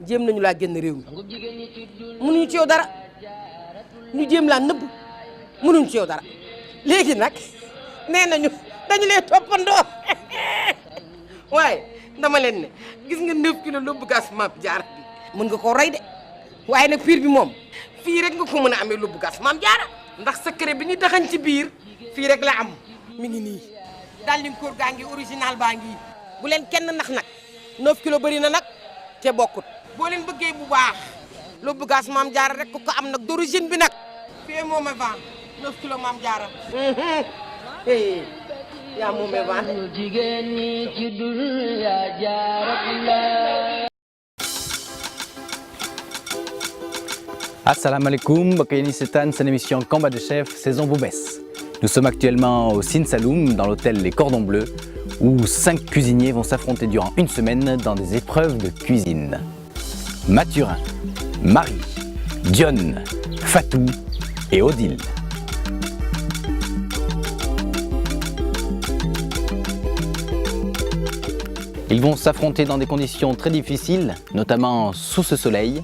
jéem nañu laa génn réew mi mënuñu ci yow dara ñu jéem laa nëbb mënuñu ci yow dara léegi nag nee nañu dañu lay toppandoo waaye dama leen ne gis nga 9 kilos lóbbu gas Mame Diarra bi mën nga koo rey de waaye nag piir bi moom fii rek nga ko mën a amee lóbbu gas Mame Diarra ndax secret bi ñu taxañ ci biir fii rek la am mi ngi nii daal di koor gaa ngi original baa ngi bu leen kenn nax nag 9 kilos bëri na nag te bokkut boo leen bëggee bu baax lóbbu gas Mame Diarra rek ko am nag d'origine bi nag fii moom a vent 9 kilos Mame Diarra yaa moom a vent jigéen ñi ci dul yaa jaara. Assalamu alaikum, Bakayeni Setan, c'est l'émission Combat de chef, saison Boubès. Nous sommes actuellement au Sin Saloum, dans l'hôtel Les Cordons Bleus, où 5 cuisiniers vont s'affronter durant une semaine dans des épreuves de cuisine. Mathurin, Marie, Dionne, Fatou et Odile. Ils vont s'affronter dans des conditions très difficiles, notamment sous ce soleil.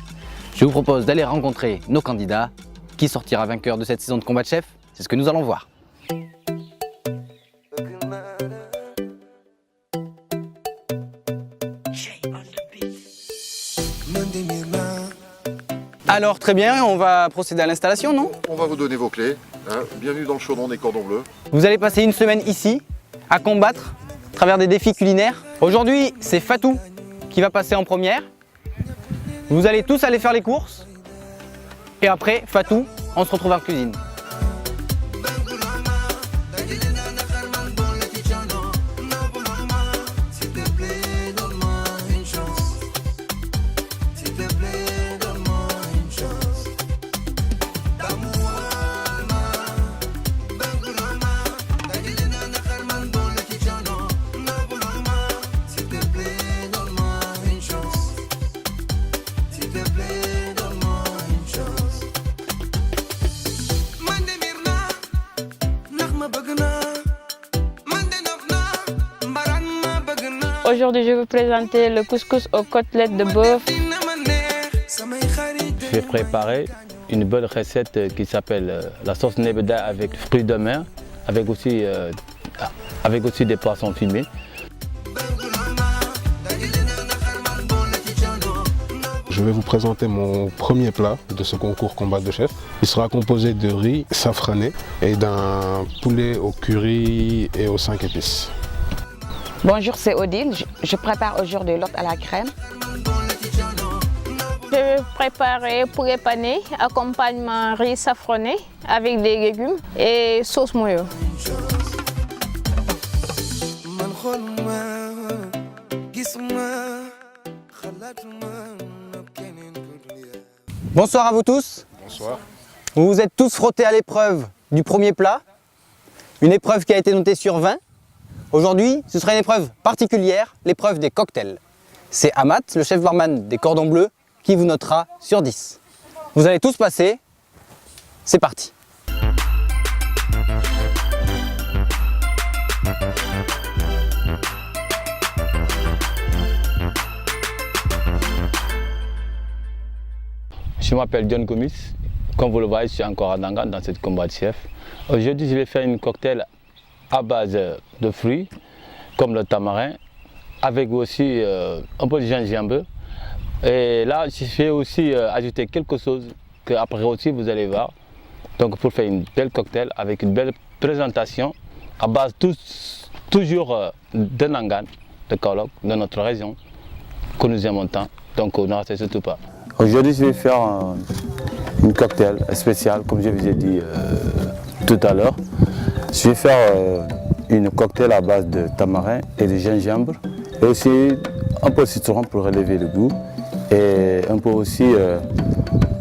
Je vous propose d'aller rencontrer nos candidats. Qui sortira vainqueur de cette saison de Combat de chef? C'est ce que nous allons voir. Alors très bien, on va procéder à l'installation, non? On va vous donner vos clés. Hein. Bienvenue dans le chaudron des Cordons Bleus. Vous allez passer une semaine ici, à combattre, à travers des défis culinaires. Aujourd'hui, c'est Fatou qui va passer en première. Vous allez tous aller faire les courses. Et après, Fatou, on se retrouve en cuisine. Aujourd'hui, je vais vous présenter le couscous aux côtelettes de bœuf. Je vais préparer une bonne recette qui s'appelle la sauce nebeda avec fruits de mer, avec aussi des poissons fumés. Je vais vous présenter mon premier plat de ce concours Combat de chef. Il sera composé de riz safrané et d'un poulet au curry et aux 5 épices. Bonjour, c'est Odile. Je prépare aujourd'hui l'ote à la crème. Je vais préparer poulet pané, accompagnement riz safrané avec des légumes et sauce moyo. Bonsoir à vous tous. Bonsoir. Vous vous êtes tous frottés à l'épreuve du premier plat. Une épreuve qui a été notée sur 20. Aujourd'hui, ce sera une épreuve particulière, l'épreuve des cocktails. C'est Amat, le chef barman des Cordons Bleus, qui vous notera sur 10. Vous allez tous passer. C'est parti. Je m'appelle Dionne Gomis. Comme vous le voyez, je suis encore à Nangan dans cette combat de chef. Aujourd'hui, je vais faire une cocktail à base de fruits, comme le tamarin, avec aussi un peu de gingembre. Et là, je vais aussi ajouter quelque chose que après aussi vous allez voir. Donc pour faire une belle cocktail avec une belle présentation à base toujours de Nangan, de Kaolack, de notre région, que nous aimons tant. Donc ne ratez surtout pas. Aujourd'hui, je vais faire une cocktail spéciale, comme je vous ai dit tout à l'heure. Je vais faire une cocktail à base de tamarin et de gingembre et aussi un peu de citron pour relever le goût et un peu aussi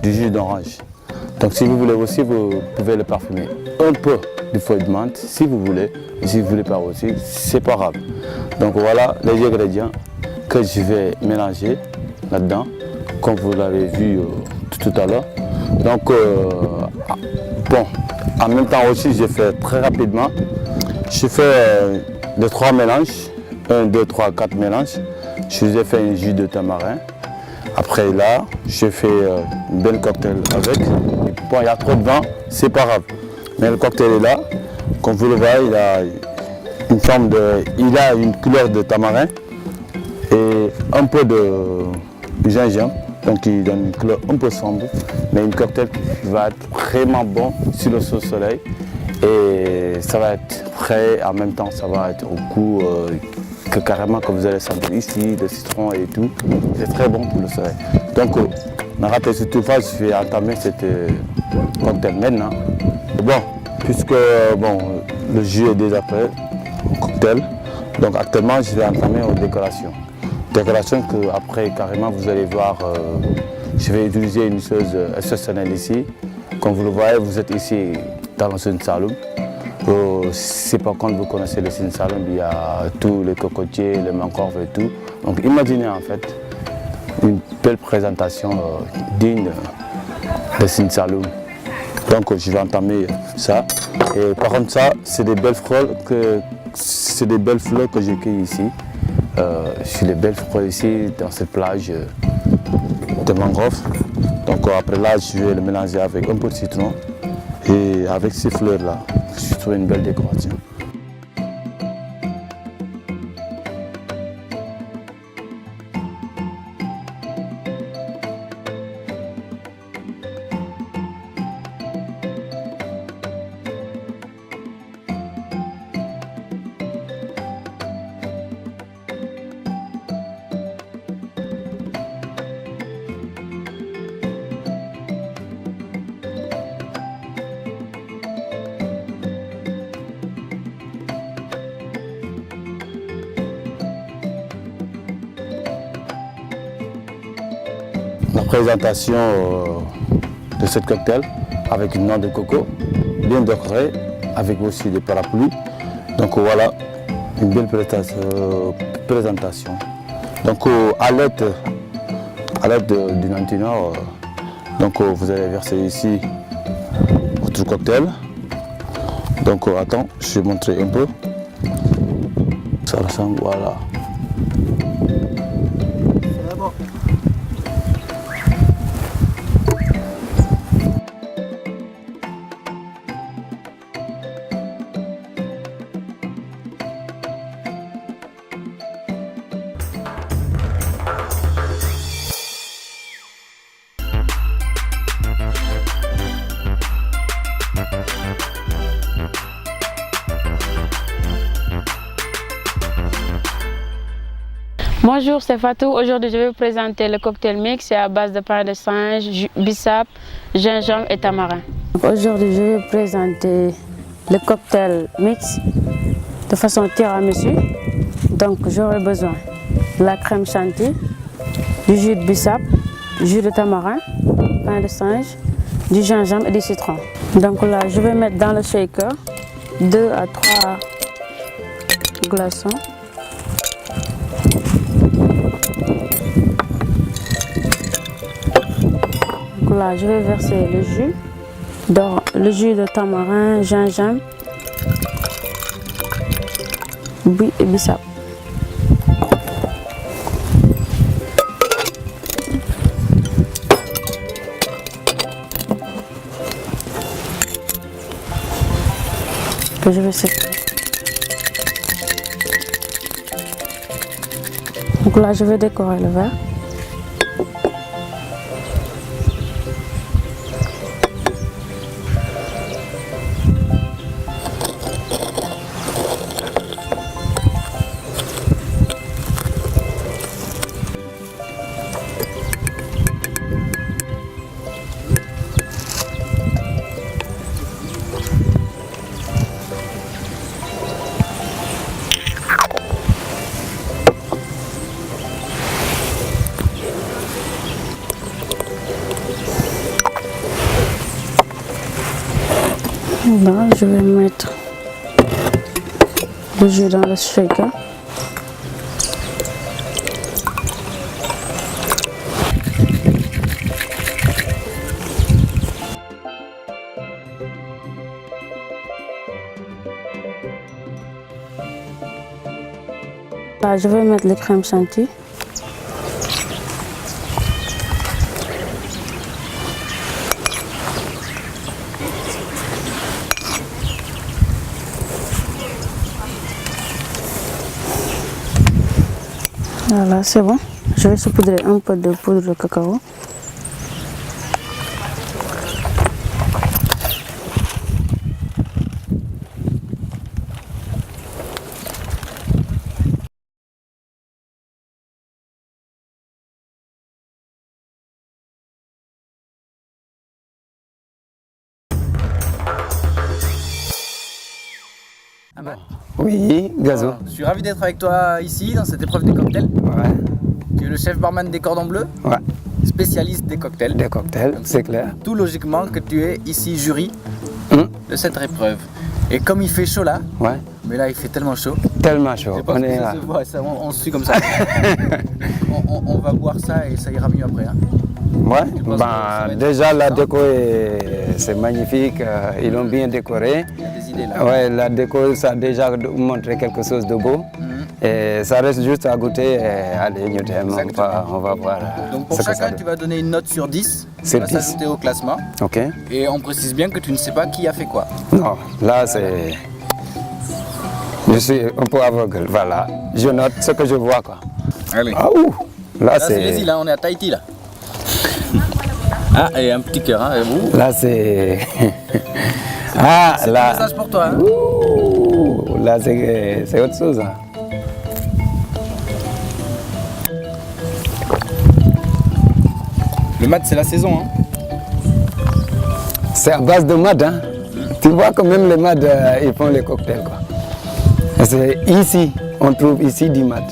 du jus d'orange. Donc si vous voulez aussi, vous pouvez le parfumer. Un peu de feuille de menthe si vous voulez, et si vous ne voulez pas aussi, c'est pas grave. Donc voilà les ingrédients que je vais mélanger là-dedans, comme vous l'avez vu tout à l'heure. Donc bon, en même temps aussi je fais très rapidement. Je fais de 3 mélanges, 1, 2, 3, 4 mélanges. Je vous ai fait un jus de tamarin Après là, je fais une belle cocktail avec. Bon, il y a trop de vin, c'est pas grave. Mais le cocktail est là. Comme vous le voyez, il a une couleur de tamarin et un peu de gingembre. Donc il donne une couleur un peu sombre, mais une cocktail qui va être vraiment bon sur le soleil. Et ça va être frais, en même temps ça va être au goût que carrément que vous allez sentir ici, le citron et tout. C'est très bon pour le soleil. Donc on a raté cette phase, je vais entamer cette cocktail maintenant. Bon, puisque le jus est déjà prêt, cocktail, donc actuellement je vais entamer aux décorations. Décoration que après carrément vous allez voir, je vais utiliser une chose exceptionnelle ici. Comme vous le voyez, vous êtes ici dans le Sine Saloum. C'est pas quand vous connaissez le Sine Saloum, il y a tous les cocotiers, les mangroves et tout. Donc imaginez en fait une belle présentation digne de Sine Saloum. Donc je vais entamer ça. Et par contre ça, c'est des belles fleurs que j'ai cueillies ici. Sur les belles fleurs ici, dans cette plage de mangrove. Donc après là, je vais le mélanger avec un peu de citron et avec ces fleurs là, je trouve une belle décoration. La présentation de cette cocktail avec une noix de coco bien décorée, avec aussi des parapluies. Donc voilà, une belle présentation. Donc à l'aide d'une entonnoir, donc vous allez verser ici votre cocktail. Donc attends, je vais montrer un peu. Ça ressemble, voilà. Bonjour, c'est Fatou. Aujourd'hui, je vais vous présenter le cocktail mix à base de pain de singe, bissap, gingembre et tamarin. Aujourd'hui, je vais vous présenter le cocktail mix de façon tiramisu. Donc, j'aurai besoin de la crème chantilly, du jus de bissap, du jus de tamarin, pain de singe, du gingembre et du citron. Donc là, je vais mettre dans le shaker 2 à 3 glaçons. Là, je vais verser le jus de tamarin, gingembre et bissap. Que je vais sécher. Donc là, je vais décorer le verre. Là, je vais mettre le jus dans le shaker. Là, je vais mettre les crèmes chantilly. Voilà, c'est bon. Je vais saupoudrer un peu de poudre de cacao. Oui, Gazo. Je suis ravi d'être avec toi ici dans cette épreuve des cocktails. Ouais. Tu es le chef barman des Cordons Bleus, Ouais, spécialiste des cocktails. des cocktails, c'est clair. Tout logiquement que tu es ici jury Hum, de cette épreuve. Et comme il fait chaud là, Ouais, mais là il fait tellement chaud, tellement chaud. je pense On que est ça là. se voit, on se suit comme ça. on va boire ça et ça ira mieux après. Hein. Ouais, pense que ça va être déjà la intéressant. déco c'est magnifique, ils l'ont bien décoré. Il y a des idées là. Ouais, la déco ça a déjà montré quelque chose de beau. Et ça reste juste à goûter et allez, nous t'aimons, on va voir. Donc pour ce que ça chacun, donne. tu vas donner une note sur 10. Sur va 10. s'ajouter au classement. Ok. Et on précise bien que tu ne sais pas qui a fait quoi. Non, là c'est. Je suis un peu aveugle, voilà. Je note ce que je vois quoi. Allez. Ah ouh, là Là c'est c'est. les îles, hein, on est à Tahiti là. Ah, et un petit cœur, hein. Et vous Là c'est. Ah C'est un là. message pour toi. Hein. Ouh, là c'est autre chose. Hein. Le mat, c'est la saison. Hein. C'est à base de mad, hein. Tu vois que même les mad, ils font les cocktails, quoi. Et c'est ici, on trouve ici du mad.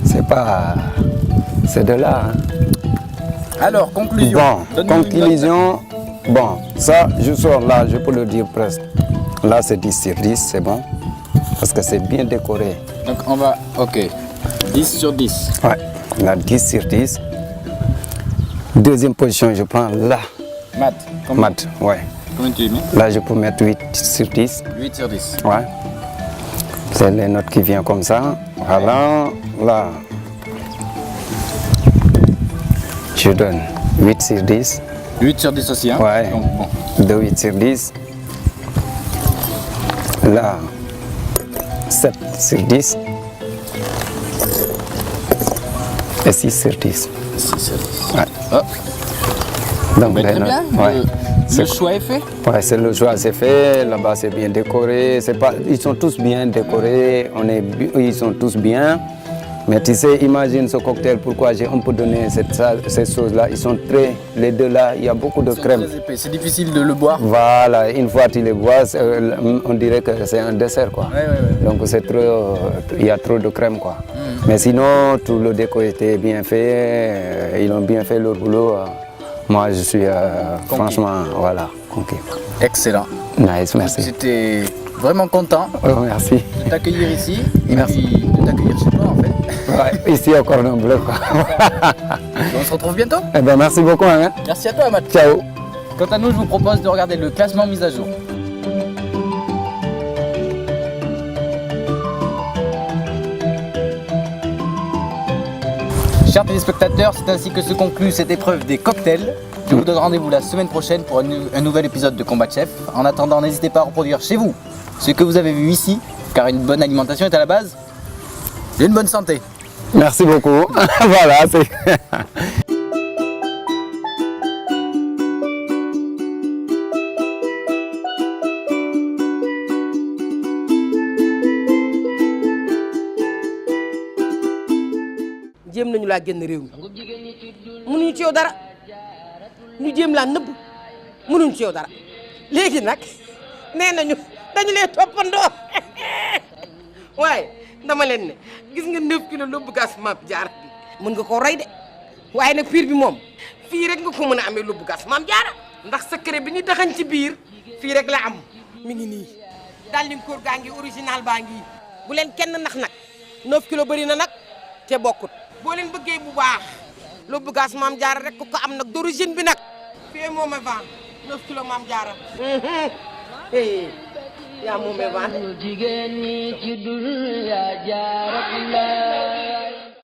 C'est pas... C'est de là, hein. Alors, conclusion. Bon, Donne-nous une conclusion, bon, ça, je sors là, je peux le dire presque. Là, c'est 10 sur 10, c'est bon. Parce que c'est bien décoré. note. Donc on va, ok. 10 sur 10. Ouais, là, 10 sur 10. Deuxième position, je prends là. Mat. Mad, ouais. Combien tu y mets Là, je peux mettre 8 sur 10. 8 sur 10. Ouais. C'est les notes qui viennent comme ça. Voilà, là. Je donne 8 sur 10. 8 sur 10 aussi, hein. Ouais. Donc bon. De 8 sur 10. Là, 7 sur 10. Et 6 sur 10. 6 sur 10. Ouais. Oh, Donc, ben, les très notes, bien. ouais. Le C'est- choix est fait. Ouais, c'est le choix, c'est fait. Là-bas, c'est bien décoré. C'est pas, ils sont tous bien décorés. Ils sont tous bien. Mais tu sais, imagine ce cocktail. Pourquoi j'ai un peu donné ces choses-là. Ils sont très, les deux là, il y a beaucoup de Ils sont crème. très épais. C'est difficile de le boire. Voilà, une fois tu les bois, on dirait que c'est un dessert, quoi. Ouais. Donc c'est trop, il y a trop de crème, quoi. Mais sinon, tout le déco était bien fait. Ils ont bien fait leur boulot. Moi, je suis franchement, voilà, conquis. Excellent. Nice, merci. J'étais vraiment content Oh, merci. de t'accueillir ici. Merci. Et puis de t'accueillir chez toi en fait. Ouais, ici au Cordon Bleu, quoi. Et on se retrouve bientôt. Eh ben, merci beaucoup, hein. Merci à toi, Matt. Ciao. Quant à nous, je vous propose de regarder le classement mis à jour. Chers téléspectateurs, c'est ainsi que se conclut cette épreuve des cocktails. Je vous donne rendez-vous la semaine prochaine pour un nouvel épisode de Combat de Chef. En attendant, n'hésitez pas à reproduire chez vous ce que vous avez vu ici, car une bonne alimentation est à la base d'une bonne santé. Merci beaucoup. Voilà, c'est. jéem nañu laa génn réew mi mënuñu ci yow dara ñu jéem laa nëbb mënuñu ci yow dara léegi nag nee nañu dañu lay toppandoo waaye dama leen ne gis nga 9 kilos lóbbu gas Mame Diarra bi mën nga koo rey de waaye nag piir bi moom fii rek nga ko mën a amee lóbbu gas Mame Diarra ndax secret bi ñu taxañ ci biir fii rek la am mi ngi nii daal di koor gaa ngi original baa ngi bu leen kenn nax nag 9 kilos bëri na nag te bokkut boo leen bëggee bu baax lóbbu gas Mame Diarra rek ko am nag d'origine bi nag fii moom a vent 9 kilos Mame Diarra yaa moom a vent jigéen ñi ci dul yaa jaaratullaah